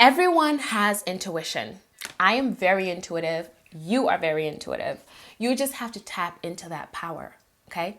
Everyone has intuition. I am very intuitive. You are very intuitive. You just have to tap into that power, okay?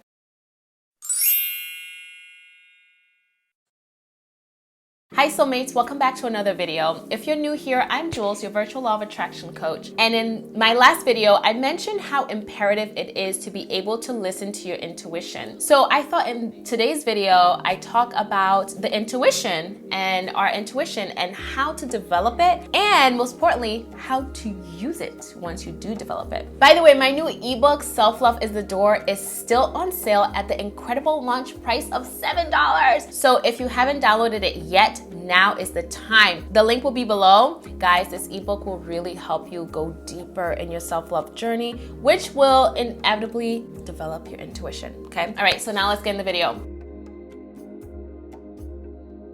Hi soulmates, welcome back to another video. If you're new here, I'm Jules, your virtual law of attraction coach. And in my last video, I mentioned how imperative it is to be able to listen to your intuition. So I thought in today's video, I talk about the intuition and our intuition and how to develop it. And most importantly, how to use it once you do develop it. By the way, my new ebook, Self-Love is the Door, is still on sale at the incredible launch price of $7. So if you haven't downloaded it yet, now is the time. The link will be below. Guys, this ebook will really help you go deeper in your self-love journey, which will inevitably develop your intuition, okay? All right, so now let's get in the video.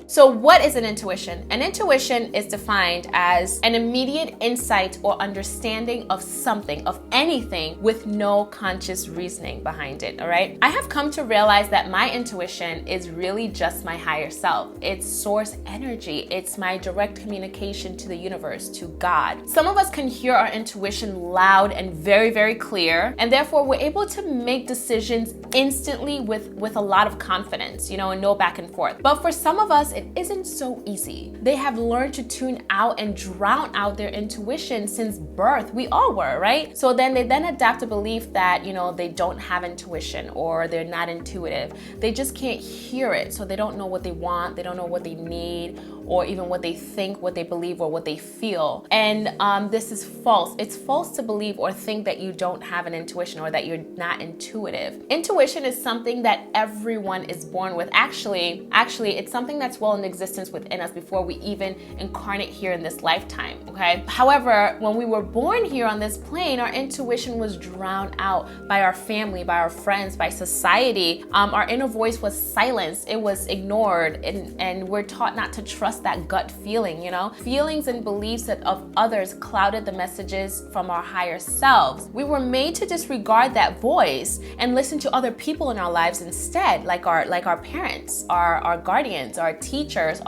So what is an intuition? An intuition is defined as an immediate insight or understanding of something, of anything, with no conscious reasoning behind it, all right? I have come to realize that my intuition is really just my higher self. It's source energy. It's my direct communication to the universe, to God. Some of us can hear our intuition loud and very, very clear, and therefore we're able to make decisions instantly with a lot of confidence, and no back and forth. But for some of us, it isn't so easy. They have learned to tune out and drown out their intuition since birth. We all were, right? So then they adapt a belief that, they don't have intuition or they're not intuitive. They just can't hear it. So they don't know what they want. They don't know what they need, or even what they think, what they believe, or what they feel. And this is false. It's false to believe or think that you don't have an intuition or that you're not intuitive. Intuition is something that everyone is born with. Actually, it's something that's well in existence within us before we even incarnate here in this lifetime, okay? However, when we were born here on this plane, our intuition was drowned out by our family, by our friends, by society. Our inner voice was silenced. It was ignored, and we're taught not to trust that gut feeling, Feelings and beliefs of others clouded the messages from our higher selves. We were made to disregard that voice and listen to other people in our lives instead, like our parents, our guardians, our teachers,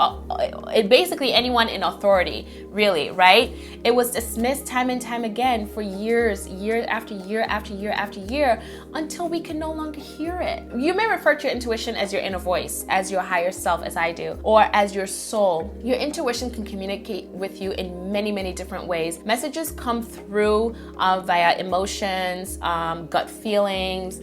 basically anyone in authority, really, right? It was dismissed time and time again for years after year after year after year, until we can no longer hear it. You may refer to your intuition as your inner voice, as your higher self, as I do, or as your soul. Your intuition can communicate with you in many, many different ways. Messages come through via emotions, gut feelings,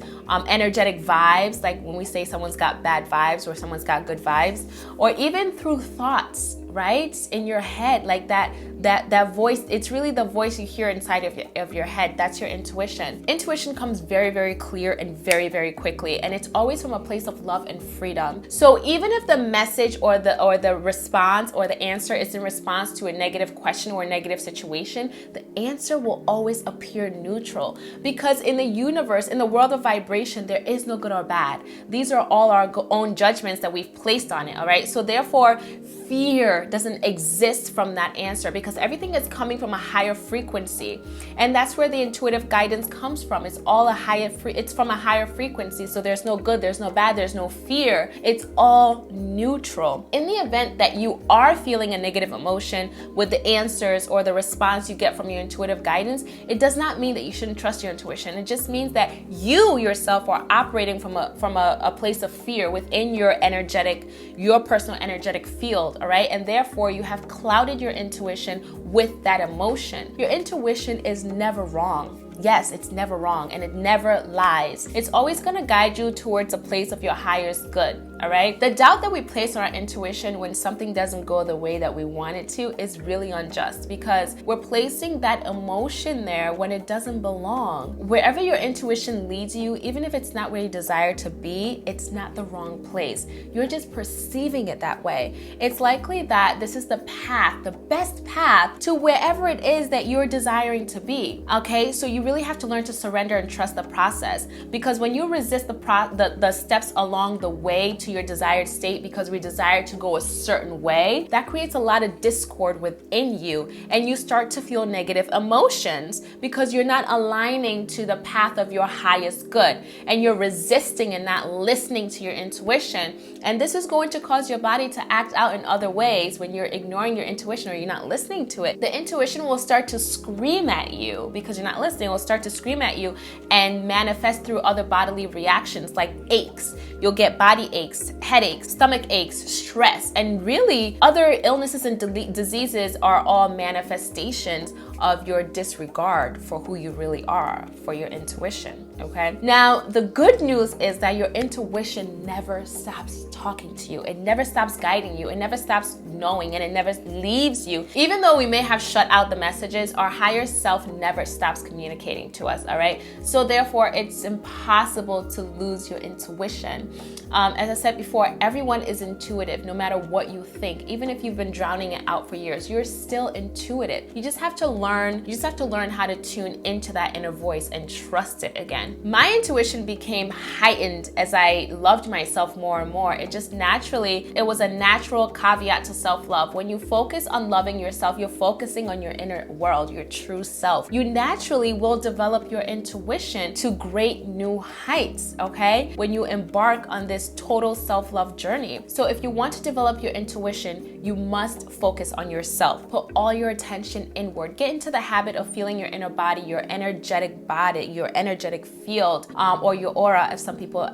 energetic vibes, like when we say someone's got bad vibes or someone's got good vibes, or even through thoughts, right? In your head, like that voice, it's really the voice you hear inside of your head. That's your intuition. Intuition comes very, very clear and very, very quickly, and it's always from a place of love and freedom. So even if the message or the response or the answer is in response to a negative question or a negative situation, the answer will always appear neutral, because in the universe, in the world of vibration, there is no good or bad. These are all our own judgments that we've placed on it, all right? So therefore, fear doesn't exist from that answer, because everything is coming from a higher frequency, and that's where the intuitive guidance comes from. It's all it's from a higher frequency. So there's no good, there's no bad, there's no fear. It's all neutral. In the event that you are feeling a negative emotion with the answers or the response you get from your intuitive guidance, it does not mean that you shouldn't trust your intuition. It just means that you yourself are operating from a place of fear within your personal energetic field, all right? And therefore, you have clouded your intuition with that emotion. Your intuition is never wrong. Yes, it's never wrong, and it never lies. It's always going to guide you towards a place of your highest good, all right? The doubt that we place on our intuition when something doesn't go the way that we want it to is really unjust, because we're placing that emotion there when it doesn't belong. Wherever your intuition leads you, even if it's not where you desire to be, it's not the wrong place. You're just perceiving it that way. It's likely that this is the path, the best path to wherever it is that you're desiring to be, okay? So you really have to learn to surrender and trust the process, because when you resist the steps along the way to into your desired state because we desire to go a certain way, that creates a lot of discord within you, and you start to feel negative emotions because you're not aligning to the path of your highest good, and you're resisting and not listening to your intuition. And this is going to cause your body to act out in other ways when you're ignoring your intuition or you're not listening to it. The intuition will start to scream at you because you're not listening. It will start to scream at you and manifest through other bodily reactions like aches. You'll get body aches, headaches, stomach aches, stress, and really other illnesses and diseases are all manifestations of your disregard for who you really are, for your intuition, okay? Now, the good news is that your intuition never stops talking to you. It never stops guiding you. It never stops knowing, and it never leaves you. Even though we may have shut out the messages, our higher self never stops communicating to us, all right? So therefore, it's impossible to lose your intuition. As I said before, everyone is intuitive no matter what you think. Even if you've been drowning it out for years, you're still intuitive. You just have to learn how to tune into that inner voice and trust it again. My intuition became heightened as I loved myself more and more. It was a natural caveat to self-love. When you focus on loving yourself, you're focusing on your inner world, your true self. You naturally will develop your intuition to great new heights, okay? When you embark on this total self-love journey. So if you want to develop your intuition, you must focus on yourself. Put all your attention inward. Get into the habit of feeling your inner body, your energetic field, or your aura, as some people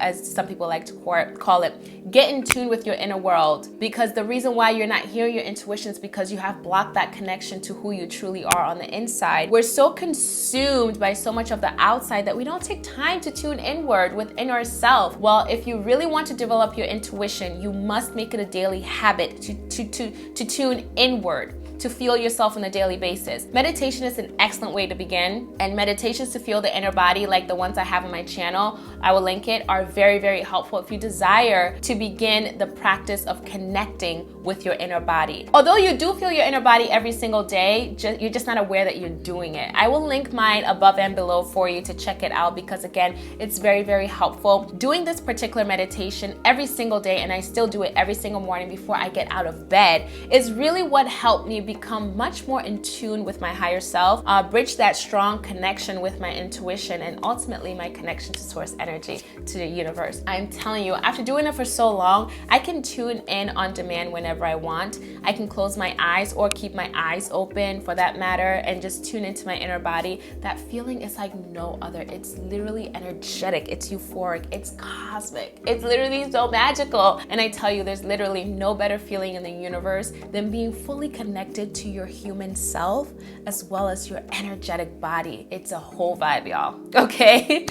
like to call it. Get in tune with your inner world, because the reason why you're not hearing your intuition is because you have blocked that connection to who you truly are on the inside. We're so consumed by so much of the outside that we don't take time to tune inward within ourselves. Well, if you really want to develop your intuition, you must make it a daily habit to tune inward, to feel yourself on a daily basis. Meditation is an excellent way to begin, and meditations to feel the inner body, like the ones I have on my channel, I will link it, are very, very helpful if you desire to begin the practice of connecting with your inner body. Although you do feel your inner body every single day, you're just not aware that you're doing it. I will link mine above and below for you to check it out, because again, it's very, very helpful. Doing this particular meditation every single day, and I still do it every single morning before I get out of bed, is really what helped me become much more in tune with my higher self, bridge that strong connection with my intuition, and ultimately my connection to source energy, to the universe. I'm telling you, after doing it for so long, I can tune in on demand whenever I want. I can close my eyes or keep my eyes open for that matter and just tune into my inner body. That feeling is like no other. It's literally energetic. It's euphoric. It's cosmic. It's literally so magical. And I tell you, there's literally no better feeling in the universe than being fully connected to your human self as well as your energetic body. It's a whole vibe, y'all. Okay?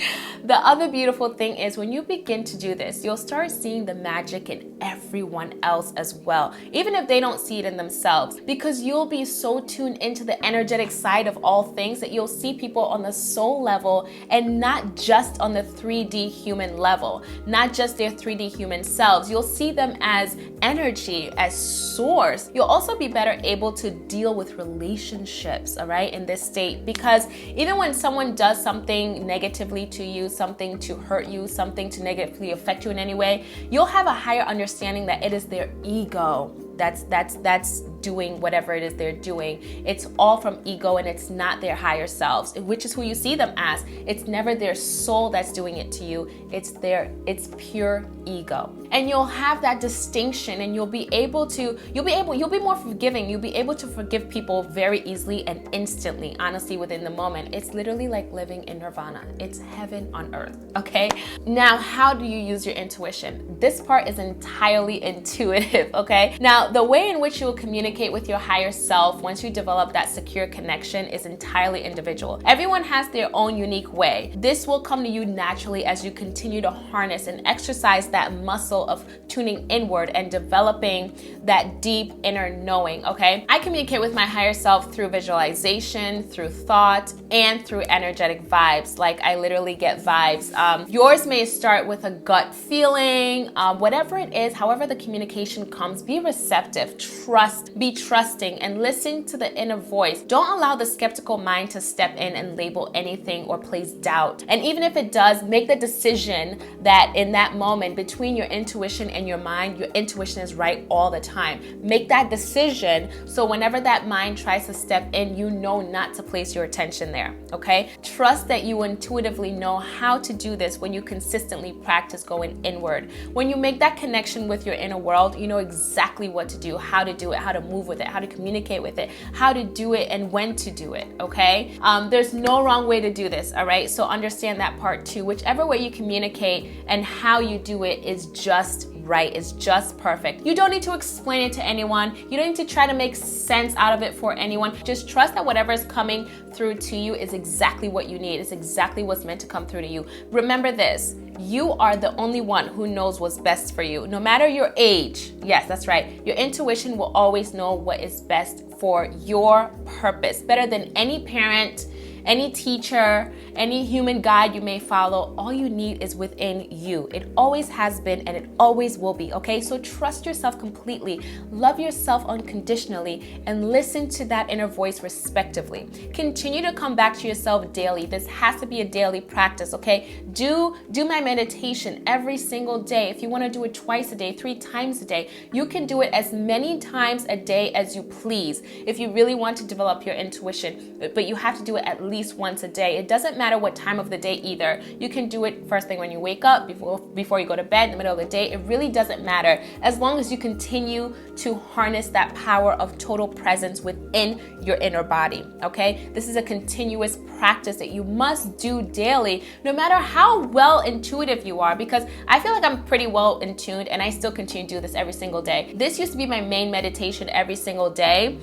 The other beautiful thing is when you begin to do this, you'll start seeing the magic in everyone else as well, even if they don't see it in themselves, because you'll be so tuned into the energetic side of all things that you'll see people on the soul level and not just on the 3D human level, not just their 3D human selves. You'll see them as energy, as source. You'll also be better able to deal with relationships, all right, in this state, because even when someone does something negatively to you, something to hurt you, something to negatively affect you in any way, you'll have a higher understanding that it is their ego that's doing whatever it is they're doing. It's all from ego, and it's not their higher selves, which is who you see them as. It's never their soul that's doing it to you. It's pure ego. And you'll have that distinction, and you'll be more forgiving. You'll be able to forgive people very easily and instantly, honestly, within the moment. It's literally like living in nirvana. It's heaven on earth, okay? Now, how do you use your intuition? This part is entirely intuitive, okay? Now, the way in which you will communicate with your higher self once you develop that secure connection is entirely individual. Everyone has their own unique way. This will come to you naturally as you continue to harness and exercise that muscle of tuning inward and developing that deep inner knowing, okay? I communicate with my higher self through visualization, through thought, and through energetic vibes. Like, I literally get vibes. Yours may start with a gut feeling, whatever it is, however the communication comes, be receptive. Trust Be trusting and listen to the inner voice. Don't allow the skeptical mind to step in and label anything or place doubt. And even if it does, make the decision that in that moment between your intuition and your mind, your intuition is right all the time. Make that decision so whenever that mind tries to step in, you know not to place your attention there, okay? Trust that you intuitively know how to do this when you consistently practice going inward. When you make that connection with your inner world, you know exactly what to do, how to do it, how to move with it, how to communicate with it, how to do it, and when to do it, okay? There's no wrong way to do this, all right? So understand that part too. Whichever way you communicate and how you do it is just right, is just perfect. You don't need to explain it to anyone. You don't need to try to make sense out of it for anyone. Just trust that whatever is coming through to you is exactly what you need. It's exactly what's meant to come through to you. Remember this, you are the only one who knows what's best for you. No matter your age, yes, that's right, your intuition will always know what is best for your purpose. Better than any parent, any teacher, any human guide you may follow, all you need is within you. It always has been and it always will be, okay? So trust yourself completely, love yourself unconditionally, and listen to that inner voice respectively. Continue to come back to yourself daily. This has to be a daily practice, okay? Do my meditation every single day. If you want to do it twice a day, 3 times a day, you can do it as many times a day as you please if you really want to develop your intuition, but you have to do it at least once a day. It doesn't matter what time of the day either. You can do it first thing when you wake up, before you go to bed, in the middle of the day. It really doesn't matter as long as you continue to harness that power of total presence within your inner body, okay? This is a continuous practice that you must do daily, no matter how well intuitive you are, because I feel like I'm pretty well in tuned and I still continue to do this every single day. This used to be my main meditation every single day,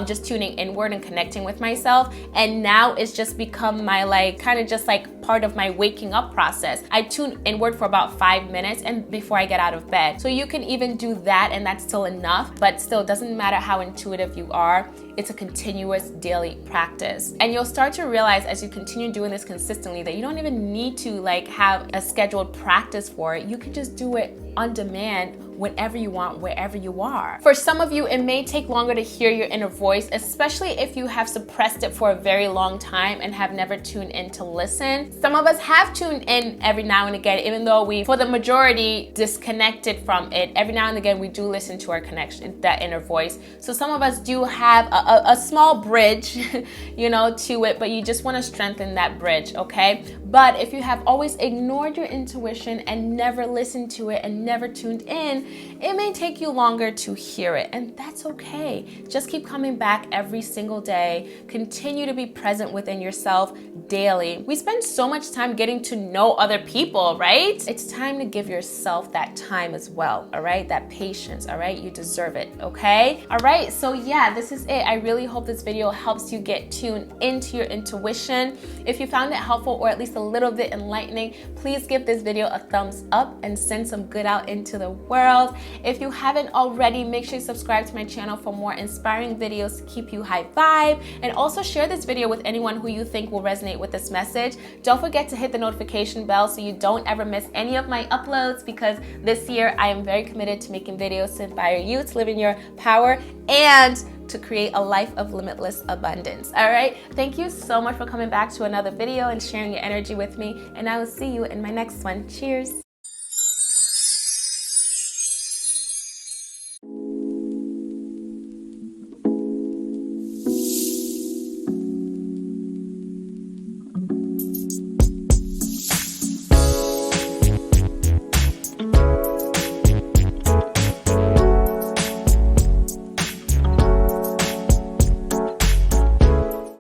just tuning inward and connecting with myself, and now it's just become my kind of just like part of my waking up process. I tune inward for about 5 minutes and before I get out of bed. So you can even do that and that's still enough, but still doesn't matter how intuitive you are. It's a continuous daily practice. And you'll start to realize as you continue doing this consistently that you don't even need to have a scheduled practice for it. You can just do it on demand whenever you want, wherever you are. For some of you, it may take longer to hear your inner voice, especially if you have suppressed it for a very long time and have never tuned in to listen. Some of us have tuned in every now and again, even though we, for the majority, disconnected from it. Every now and again, we do listen to our connection, that inner voice. So some of us do have a small bridge, to it, but you just want to strengthen that bridge, okay? But if you have always ignored your intuition and never listened to it and never tuned in, it may take you longer to hear it, and that's okay. Just keep coming back every single day. Continue to be present within yourself daily. We spend so much time getting to know other people, right? It's time to give yourself that time as well, all right? That patience, all right? You deserve it, okay? All right, so yeah, this is it. I really hope this video helps you get tuned into your intuition. If you found it helpful or at least a little bit enlightening, please give this video a thumbs up and send some good out into the world. If you haven't already, make sure you subscribe to my channel for more inspiring videos to keep you high vibe, and also share this video with anyone who you think will resonate with this message. Don't forget to hit the notification bell so you don't ever miss any of my uploads, because this year I am very committed to making videos to inspire you to live in your power and to create a life of limitless abundance. All right, thank you so much for coming back to another video and sharing your energy with me, and I will see you in my next one. Cheers.